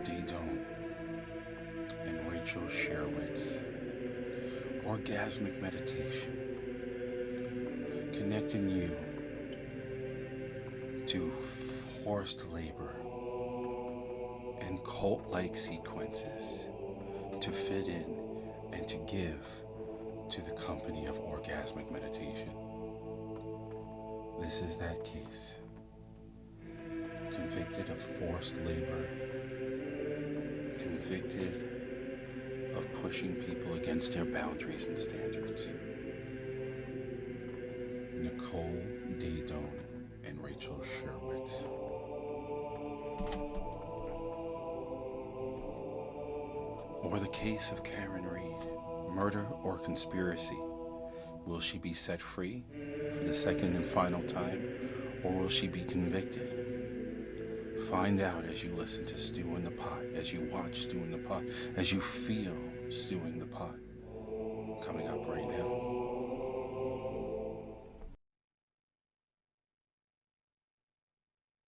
Daedone and Rachel Sherwitz. Orgasmic meditation, connecting you to forced labor and cult like sequences to fit in and to give to the company of orgasmic meditation. This is that case. Convicted of forced labor, convicted of pushing people against their boundaries and standards. Nicole Daedone and Rachel Sherwitz. Or the case of Karen Reed, murder or conspiracy. Will she be set free for the second and final time, or will she be convicted? Find out as you listen to Stew in the Pot, as you watch Stew in the Pot, as you feel Stewing the Pot. Coming up right now.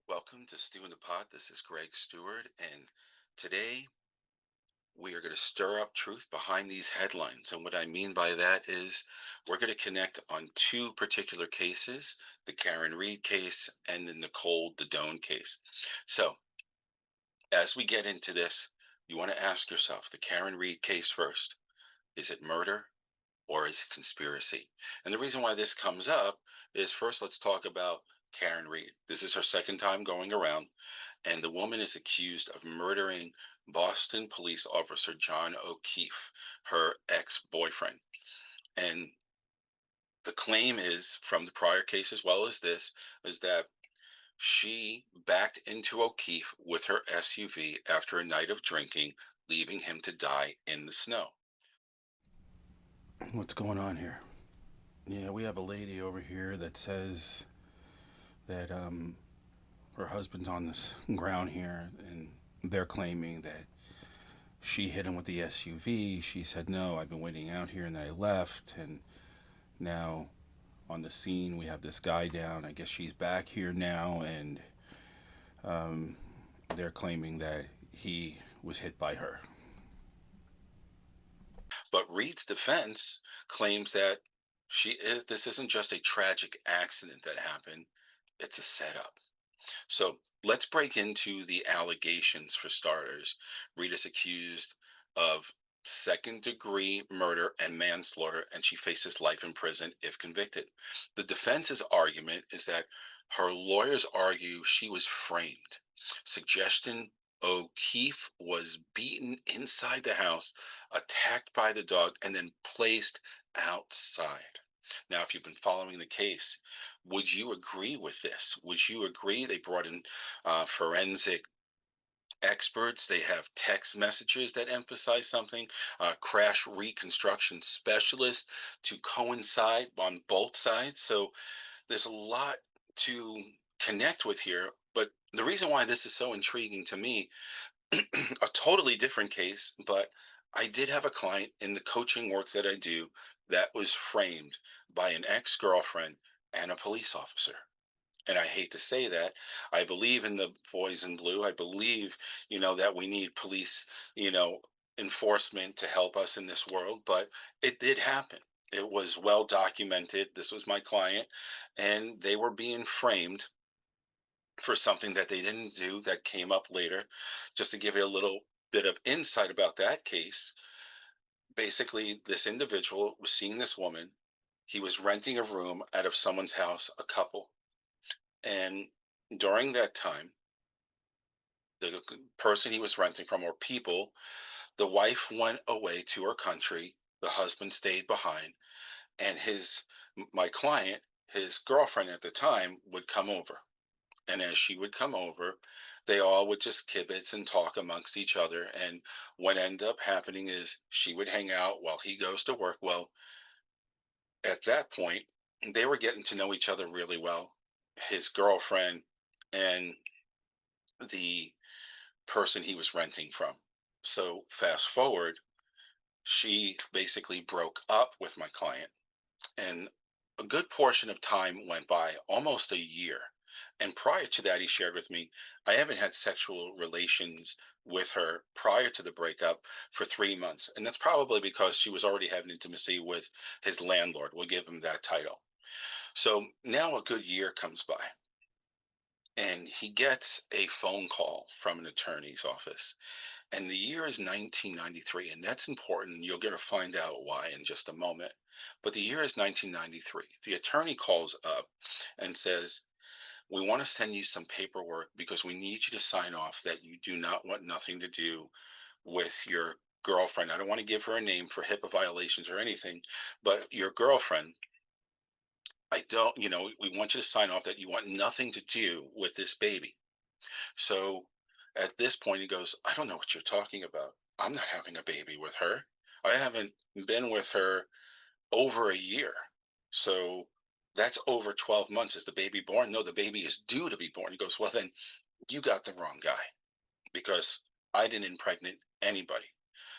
Welcome to Stew in the Pot. This is Gregge Stewart, and today we are going to stir up truth behind these headlines. And what I mean by that is we're going to connect on two particular cases, the Karen Reed case and the Nicole Daedone case. So as we get into this, you want to ask yourself the Karen Reed case first. Is it murder or is it conspiracy? And the reason why this comes up is first, let's talk about Karen Reed. This is her second time going around, and the woman is accused of murdering Boston police officer John O'Keefe, her ex boyfriend. And the claim is from the prior case as well as this is that she backed into O'Keefe with her SUV after a night of drinking, leaving him to die in the snow. What's going on here? Yeah, we have a lady over here that says that her husband's on this ground here, and they're claiming that she hit him with the SUV. She said, "No, I've been waiting out here," and then I left. And now on the scene, we have this guy down. I guess she's back here now, and um, they're claiming that he was hit by her. But Reed's defense claims that this isn't just a tragic accident that happened, it's a setup. So let's break into the allegations for starters. Reed is accused of second-degree murder and manslaughter, and she faces life in prison if convicted. The defense's argument is that her lawyers argue she was framed. Suggestion O'Keefe was beaten inside the house, attacked by the dog, and then placed outside. Now, if you've been following the case, would you agree with this? Would you agree? They brought in forensic experts. They have text messages that emphasize something, crash reconstruction specialists to coincide on both sides. So there's a lot to connect with here. But the reason why this is so intriguing to me, a totally different case, but I did have a client in the coaching work that I do that was framed by an ex girlfriend and a police officer. And I hate to say that. I believe in the boys in blue. I believe, that we need police, you know, enforcement to help us in this world, but it did happen. It was well documented. This was my client, and they were being framed for something that they didn't do that came up later. Just to give you a little bit of insight about that case, basically, this individual was seeing this woman. He was renting a room out of someone's house, a couple. And during that time, the person he was renting from, or people, the wife went away to her country, the husband stayed behind, and my client, his girlfriend at the time, would come over. And as she would come over, they all would just kibitz and talk amongst each other. And what ended up happening is she would hang out while he goes to work. Well, at that point, they were getting to know each other really well. His girlfriend and the person he was renting from. So fast forward, she basically broke up with my client, and a good portion of time went by, almost a year. And prior to that, he shared with me, I haven't had sexual relations with her prior to the breakup for 3 months. And that's probably because she was already having intimacy with his landlord. We'll give him that title. So now a good year comes by, and he gets a phone call from an attorney's office. And the year is 1993. And that's important. You're going to find out why in just a moment. But the year is 1993. The attorney calls up and says, we want to send you some paperwork because we need you to sign off that you do not want nothing to do with your girlfriend. I don't want to give her a name for HIPAA violations or anything, but your girlfriend, I don't, we want you to sign off that you want nothing to do with this baby. So at this point, he goes, I don't know what you're talking about. I'm not having a baby with her. I haven't been with her over a year. So that's over 12 months. Is the baby born? No, the baby is due to be born. He goes, well, then you got the wrong guy because I didn't impregnate anybody.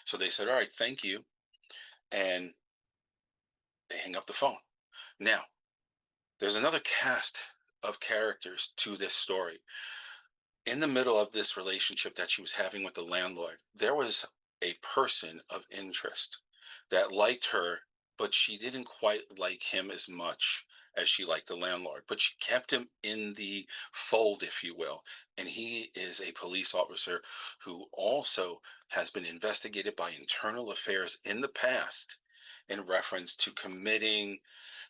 So they said, all right, thank you. And they hang up the phone. Now, there's another cast of characters to this story. In the middle of this relationship that she was having with the landlord, there was a person of interest that liked her, but she didn't quite like him as much as she liked the landlord. But she kept him in the fold, if you will. And he is a police officer who also has been investigated by internal affairs in the past in reference to committing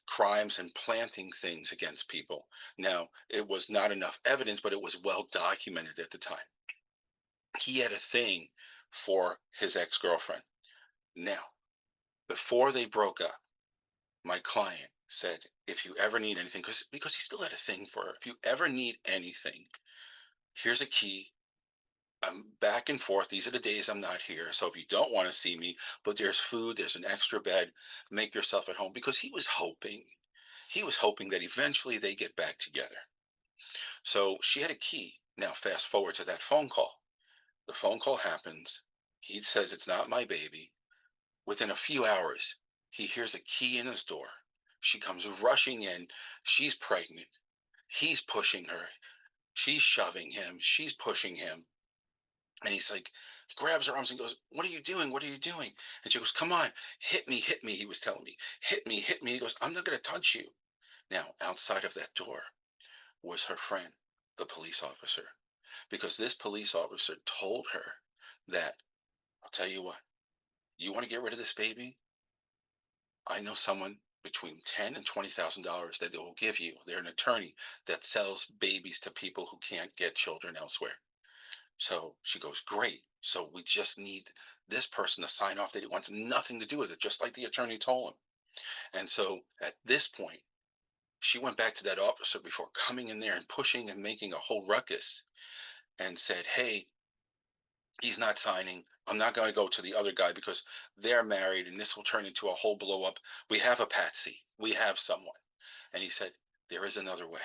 crimes and planting things against people. Now, it was not enough evidence, but it was well documented at the time. He had a thing for his ex girlfriend. Now, before they broke up, my client said, if you ever need anything, because he still had a thing for her, if you ever need anything, here's a key. I'm back and forth. These are the days I'm not here. So if you don't want to see me, but there's food, there's an extra bed, make yourself at home. Because he was hoping that eventually they get back together. So she had a key. Now, fast forward to that phone call. The phone call happens. He says, it's not my baby. Within a few hours, he hears a key in his door. She comes rushing in. She's pregnant. He's pushing her. She's shoving him. She's pushing him. And he's like, he grabs her arms and goes, what are you doing? What are you doing? And she goes, come on, hit me. He was telling me, hit me, hit me. He goes, I'm not going to touch you. Now, outside of that door was her friend, the police officer, because this police officer told her that, I'll tell you what, you want to get rid of this baby? I know someone between ten and $20,000 that they will give you. They're an attorney that sells babies to people who can't get children elsewhere. So she goes, great. So we just need this person to sign off that he wants nothing to do with it, just like the attorney told him. And so at this point, she went back to that officer before coming in there and pushing and making a whole ruckus and said, hey, he's not signing. I'm not going to go to the other guy because they're married and this will turn into a whole blow up. We have a patsy. We have someone. And he said, there is another way.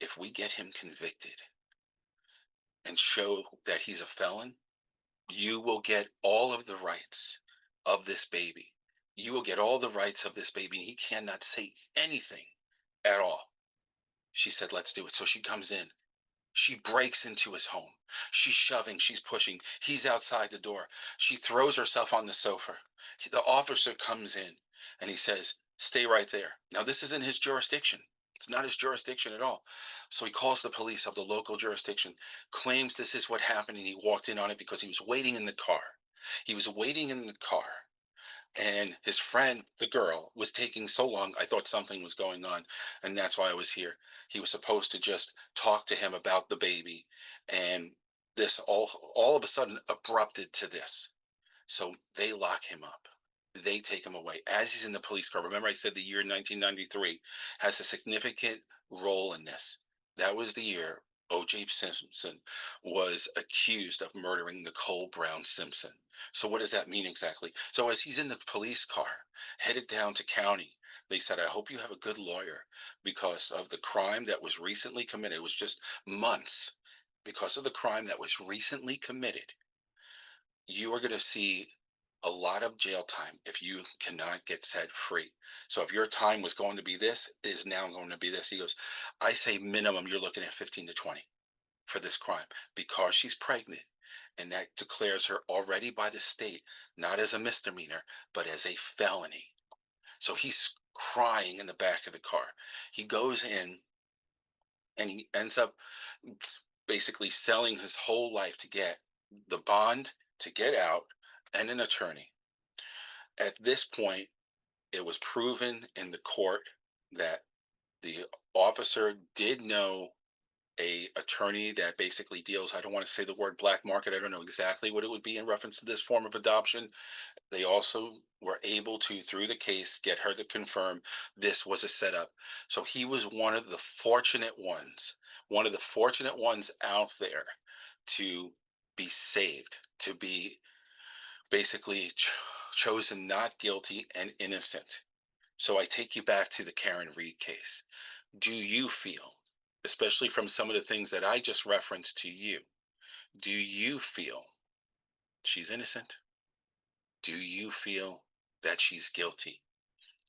If we get him convicted and show that he's a felon, you will get all of the rights of this baby. You will get all the rights of this baby. And he cannot say anything at all. She said, let's do it. So she comes in. She breaks into his home. She's shoving, she's pushing. He's outside the door. She throws herself on the sofa. The officer comes in and he says, stay right there. Now, this isn't his jurisdiction. It's not his jurisdiction at all. So he calls the police of the local jurisdiction, claims this is what happened, and he walked in on it because he was waiting in the car. He was waiting in the car, and his friend, the girl, was taking so long. I thought something was going on, and that's why I was here. He was supposed to just talk to him about the baby, and this all of a sudden abrupted to this. So they lock him up. They take him away as he's in the police car. Remember, I said the year 1993 has a significant role in this. That was the year O.J. Simpson was accused of murdering Nicole Brown Simpson. So, what does that mean exactly? So, as he's in the police car headed down to county, they said, I hope you have a good lawyer because of the crime that was recently committed. It was just months. Because of the crime that was recently committed, you are going to see a lot of jail time if you cannot get set free. So if your time was going to be this, it is now going to be this. He goes, I say minimum, you're looking at 15 to 20 for this crime because she's pregnant. And that declares her already by the state, not as a misdemeanor, but as a felony. So he's crying in the back of the car. He goes in and he ends up basically selling his whole life to get the bond to get out and an attorney. At this point, it was proven in the court that the officer did know a attorney that basically deals, I don't want to say the word black market, I don't know exactly what it would be in reference to this form of adoption. They also were able to, through the case, get her to confirm this was a setup. So he was one of the fortunate ones out there to be saved, to be basically chosen not guilty and innocent. So I take you back to the Karen Reed case. Do you feel, especially from some of the things that I just referenced to you, do you feel she's innocent? Do you feel that she's guilty?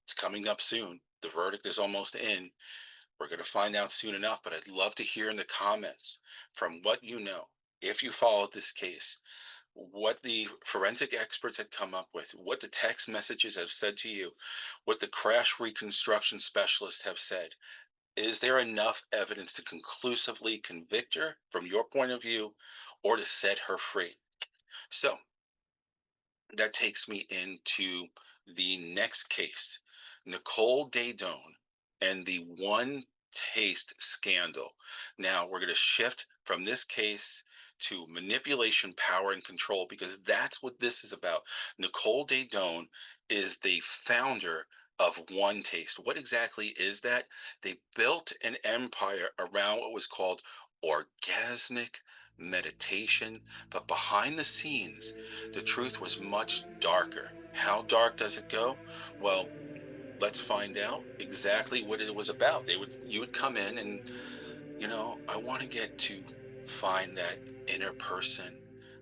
It's coming up soon. The verdict is almost in. We're going to find out soon enough, but I'd love to hear in the comments from what you know, if you followed this case, what the forensic experts had come up with, what the text messages have said to you, what the crash reconstruction specialists have said. Is there enough evidence to conclusively convict her from your point of view or to set her free? So that takes me into the next case, Nicole Daedone and the one taste scandal. Now we're going to shift from this case to manipulation, power, and control because that's what this is about. Nicole Daedone is the founder of One Taste. What exactly is that? They built an empire around what was called orgasmic meditation, but behind the scenes, the truth was much darker. How dark does it go? Well, let's find out exactly what it was about. You would come in and, I want to get to find that inner person.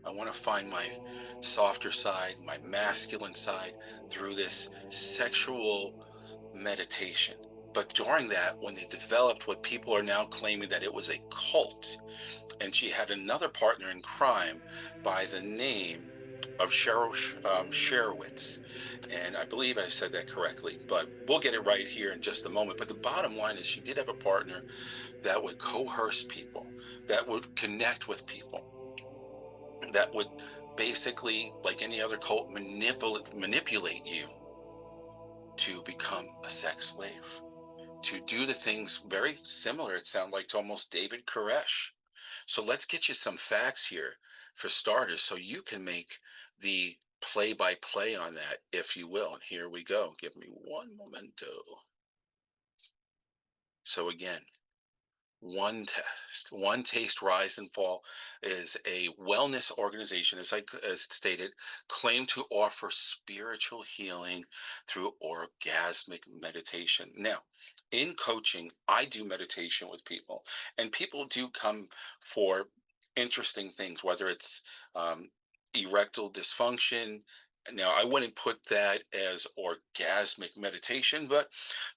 I want to find my softer side, my masculine side through this sexual meditation. But during that, when they developed what people are now claiming that it was a cult, and she had another partner in crime by the name of Cheryl Sherowitz. And I believe I said that correctly, but we'll get it right here in just a moment. But the bottom line is she did have a partner that would coerce people, that would connect with people, that would basically, like any other cult, manipulate you to become a sex slave, to do the things very similar, it sounds like, to almost David Koresh. So let's get you some facts here for starters so you can make the play by play on that, if you will. And here we go. Give me one momento. So, again, One Taste Rise and Fall is a wellness organization, as it stated, claimed to offer spiritual healing through orgasmic meditation. Now, in coaching, I do meditation with people, and people do come for interesting things, whether it's erectile dysfunction. Now, I wouldn't put that as orgasmic meditation, but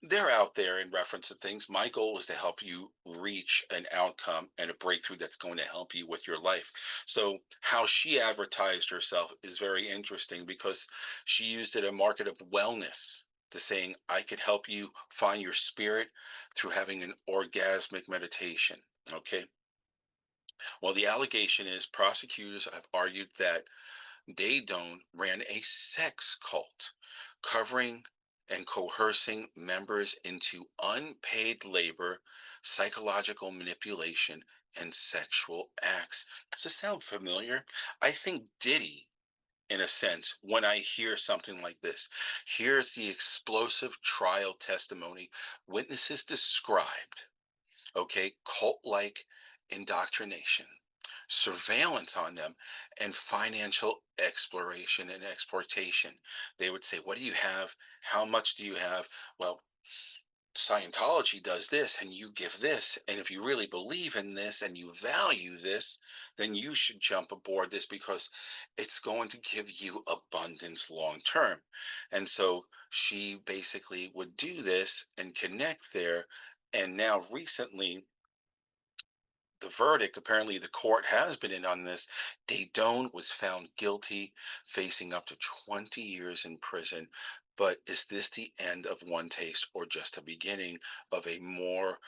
they're out there in reference to things. My goal is to help you reach an outcome and a breakthrough that's going to help you with your life. So, how she advertised herself is very interesting because she used it a market of wellness to saying, I could help you find your spirit through having an orgasmic meditation. Okay. Well, the allegation is prosecutors have argued that Daedone ran a sex cult, covering and coercing members into unpaid labor, psychological manipulation, and sexual acts. Does this sound familiar? I think Diddy, in a sense, when I hear something like this. Here's the explosive trial testimony. Witnesses described, okay, cult like indoctrination, surveillance on them, and financial exploration and exportation. They would say, what do you have? How much do you have? Well, Scientology does this and you give this. And if you really believe in this and you value this, then you should jump aboard this because it's going to give you abundance long term. And so she basically would do this and connect there. And now, recently, the verdict, apparently the court has been in on this. Daedone was found guilty, facing up to 20 years in prison. But is this the end of one taste or just a beginning of a more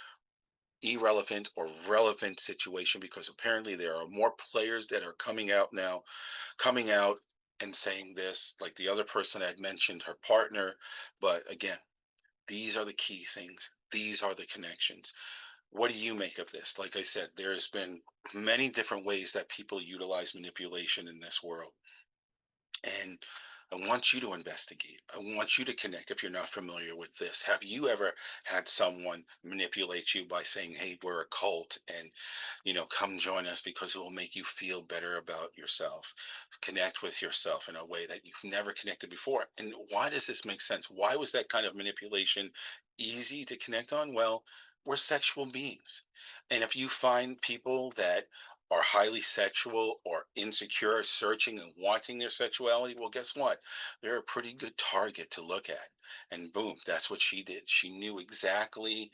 irrelevant or relevant situation? Because apparently there are more players that are coming out and saying this, like the other person I'd mentioned, her partner. But again, these are the key things. These are the connections. What do you make of this? Like I said, there's been many different ways that people utilize manipulation in this world. And I want you to investigate. I want you to connect if you're not familiar with this. Have you ever had someone manipulate you by saying, "Hey, we're a cult and, come join us because it will make you feel better about yourself." Connect with yourself in a way that you've never connected before. And why does this make sense? Why was that kind of manipulation easy to connect on? Well, we're sexual beings. And if you find people that are highly sexual or insecure, searching and wanting their sexuality, well, guess what? They're a pretty good target to look at. And boom, that's what she did. She knew exactly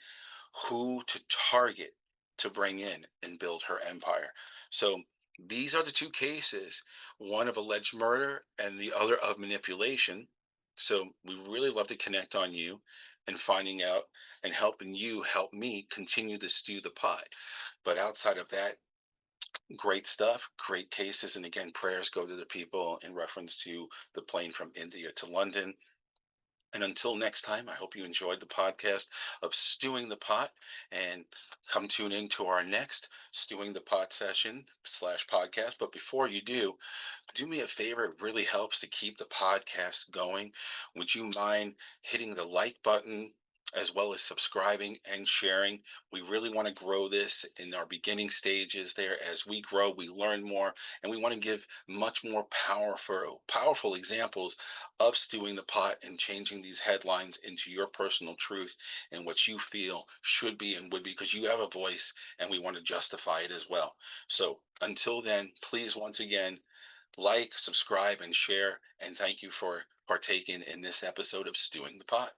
who to target to bring in and build her empire. So these are the two cases, one of alleged murder and the other of manipulation. So we really love to connect on you and finding out and helping you help me continue to stew the pot. But outside of that, great stuff, great cases. And again, prayers go to the people in reference to the plane from India to London. And until next time, I hope you enjoyed the podcast of Stewing the Pot, and come tune in to our next Stewing the Pot session slash podcast. But before you do me a favor. It really helps to keep the podcast going. Would you mind hitting the like button as well as subscribing and sharing? We really want to grow this in our beginning stages there. As we grow, we learn more, and we want to give much more powerful examples of stewing the pot and changing these headlines into your personal truth and what you feel should be and would be, because you have a voice and we want to justify it as well. So until then, please, once again, like, subscribe, and share. And thank you for partaking in this episode of Stewing the Pot.